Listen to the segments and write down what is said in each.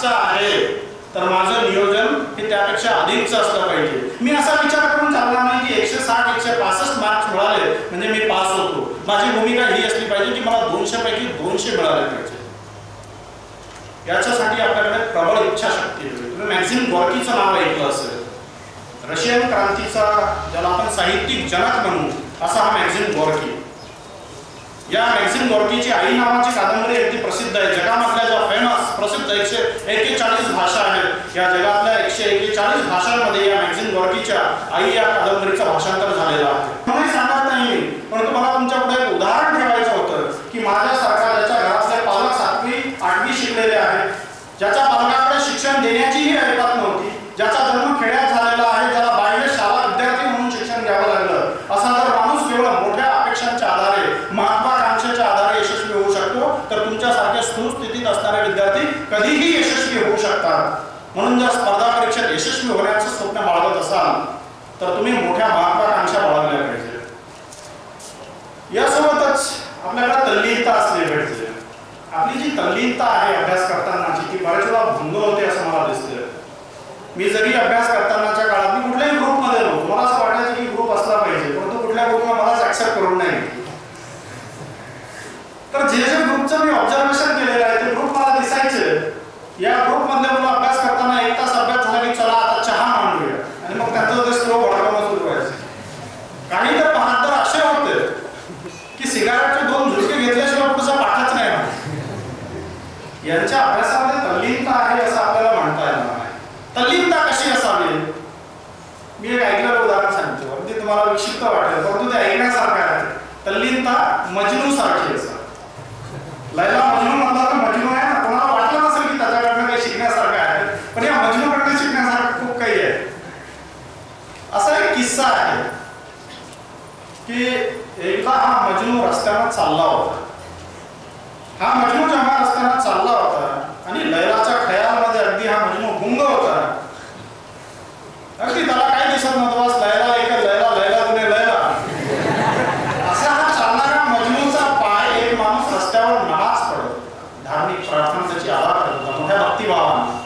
5चा आहे तर माझं नियोजन हे त्यापेक्षा अधिकचं असलं पाहिजे. मी असा विचार करून चालणार नाही की 160 165 मार्क्स मिळाले म्हणजे मी पास होतो. माझी भूमिका ही असली पाहिजे की मला 200 पैकी 200 मिळाले पाहिजे. याच्यासाठी आपल्याकडे प्रबळ इच्छाशक्ती हवी. तुम्ही मॅक्झिम गॉर्कीचं नाव ऐकलं असेल. रशियन क्रांतीचा ज्याला आपण साहित्यिक जनक म्हणू असा हा मॅक्झिम गॉर्की. या मॅक्झिम गॉर्कीची आई नावाची कादंबरी अगदी प्रसिद्ध आहे. जगामधल्या ज्या फेमस प्रसिद्ध 141 भाषा आहेत या जगातल्या 141 भाषांमध्ये या मॅक्झिम गॉर्कीच्या आई या कादंबरीचं भाषांतर झालेलं आहे. म्हणून सांगत नाही पण तुम्हाला तुमच्या पुढे एक उदाहरण ठेवायचं होतं की माझ्यासारखा ज्याच्या घरातले पालक 7वी 8वी शिकलेले आहेत, ज्याच्या पालकाकडे शिक्षण देण्याचीही ऐपत नव्हती, ज्याचा जन्म खेड्यात झालेला आहे, ज्याला बाह्य शाळा विद्यार्थी म्हणून शिक्षण घ्यावं लागलं, असा जर माणूस केवळ मोठ्या अपेक्षांच्या आधारे महत्वाकांक्षेच्या आधारे यशस्वी होऊ शकतो तर तुमच्यासारख्या सुस्थितीत असणारे विद्यार्थी कधीही यशस्वी होऊ शकतात. म्हणून जर स्पर्धा परीक्षेत यशस्वी होण्याचं स्वप्न बाळगत असाल तर तुम्ही मोठ्या महत्वाकांक्षा बाळगल्या पाहिजे. यासोबतच आपल्याला तल्लीनता असली पाहिजे. आपली जी तल्लीनता आहे अभ्यास करतानाची ती बऱ्याच वेळा भंग होते असं मला दिसतं. मी जरी अभ्यास करतानाच्या काळात मी कुठल्याही ग्रुपमध्ये नव्हतो, मला असं वाटायचं की ग्रुप असला पाहिजे, परंतु कुठल्या ग्रुपला मलाच ऍक्सेप्ट करून नाही. तर जे ग्रुपचं मी ऑब्झर्वेशन केलेलं आहे ते ग्रुप मला दिसायचे. या ग्रुपमधले मुलं अभ्यास करताना 1 तास अभ्यास झाला की चला आता चहा मांडूया आणि मग त्यांचं ते स्लो भडकावणं सुरू व्हायचं. काही तर बहादर असे होते की सिगारेटचे 2 झुळके घेतल्याशिवाय पुढचा पाठच नाही होणार. यांच्या अभ्यासामध्ये तल्लीनता आहे असं आपल्याला म्हणता येणार नाही. तल्लीनता कशी असावी? मी एक ऐकलेलं उदाहरण सांगतो, ते तुम्हाला विक्षिप्त वाटेल परंतु ते ऐकण्यासारखं आहे. तल्लीनता मजनू सारखी असतात. लैला मजनू म्हणला तर मजनू आहे ना, कोणाला वाटलं नसेल की त्याच्याकडनं काही शिकण्यासारखं आहे, पण या मजनूकडनं शिकण्यासारखं खूप काही आहे. असा एक किस्सा आहे की एकदा हा मजनू रस्त्यावर चालला होता. हा मजनू जेव्हा रस्त्यावर चालला होता आणि लैलाच्या खयालमध्ये अगदी हा मजनू गुंग होता. अगदी त्याला काय दिसत नव्हतं, बस लैला एक लैला लैला तुने लैला असा हा चालणारा मजनूचा पाय एक माणूस रस्त्यावर नमाज पडत, धार्मिक प्रार्थना त्याची अदा करत होता मोठ्या भक्तिभावाने.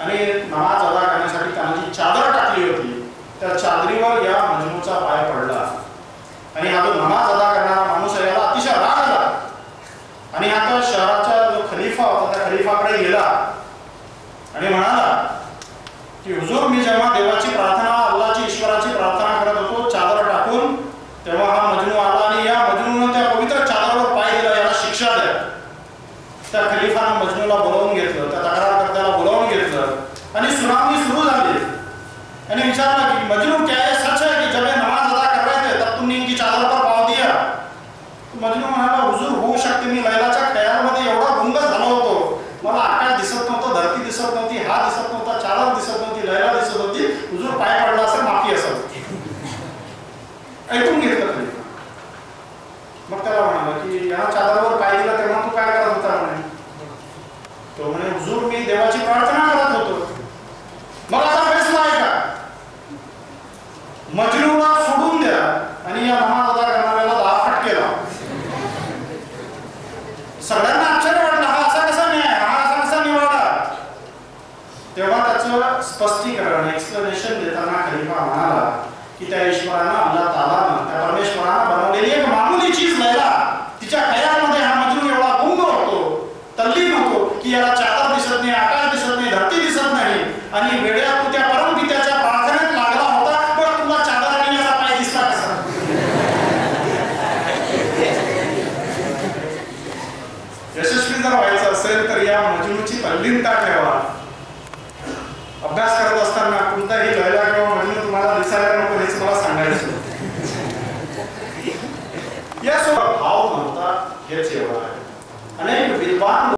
आणि नमाज अदा करण्यासाठी त्याने जी चादर टाकली होती त्या चादरीवर या मजनूचा पाय पडला. आणि हा जो नमाज अदा करणारा माणूस आहे याला अतिशय राग आला आणि आता शहराचा जो खलिफा होता त्या खलिफाकडे गेला आणि म्हणाला की हुजूर, मी जेव्हा देवाची प्रार्थना अल्लाची ईश्वराची प्रार्थना करत होतो चादर टाकून तेव्हा हा मजनू आला आणि या मजनूनं त्या पवित्र चादरवर पाय दिला, याला शिक्षा द्या. त्या खलिफानं मजनूला बोलावून घेतलं, त्या तक्रारकर्त्याला बोलावून घेतलं आणि सुनावणी सुरू झाली. आणि विचारला की मजनू क्या ये सच है कि जब ये नमाज अदा कर रहे थे तब तुमने इनकी चादर पर पाव दिया? मजनू म्हणाला, हुजूर होऊ शकते, मी लैलाच्या खयालमध्ये एवढा गुंग झालो होतो, मला आकाश दिसत नव्हतं, धरती दिसत नव्हती, हा दिसत नव्हता, चादर दिसत नव्हती, लैला दिसत होती, हुजूर पाय पडला असेल, माफी असेल. ऐकून घेतलं खलिफा. मग त्याला म्हणाला की या चादरवर पाय दिला तेव्हा तू काय करत होता म्हणे. तो म्हणे, हुजूर मी देवाची प्रार्थना करत होतो. मग आता फैसला आहे का? मजनूला सोडून द्या आणि या नमाज अदा करणाऱ्याला 10 फटके लावा. सगळ्यांना आश्चर्य वाटलं, हा असा कसा न्याय, हा असा कसा निवाडा. तेव्हा त्याचं स्पष्टीकरण एक्सप्लेनेशन देताना खलिफा म्हणाला की त्या ईश्वरानं अल्लाह तालानं त्या परमेश्वरानं बनवलेली एक मामूली चीज लैला, तिच्या खयालमध्ये हा मजनू एवढा गुंग होतो, तल्लीन होतो की याला चादर दिसत नाही, आकाश दिसत नाही, धरती दिसत नाही आणि वेड्या तू त्या परमपित्याच्या प्रार्थनेत लागला होता, पण तुला चादर आणि याचा पाय दिसला कसा? यशस्वी जर व्हायचं असेल तर या मजनूची तल्लीनता ठेवा. अभ्यास करत असताना कोणताही लैला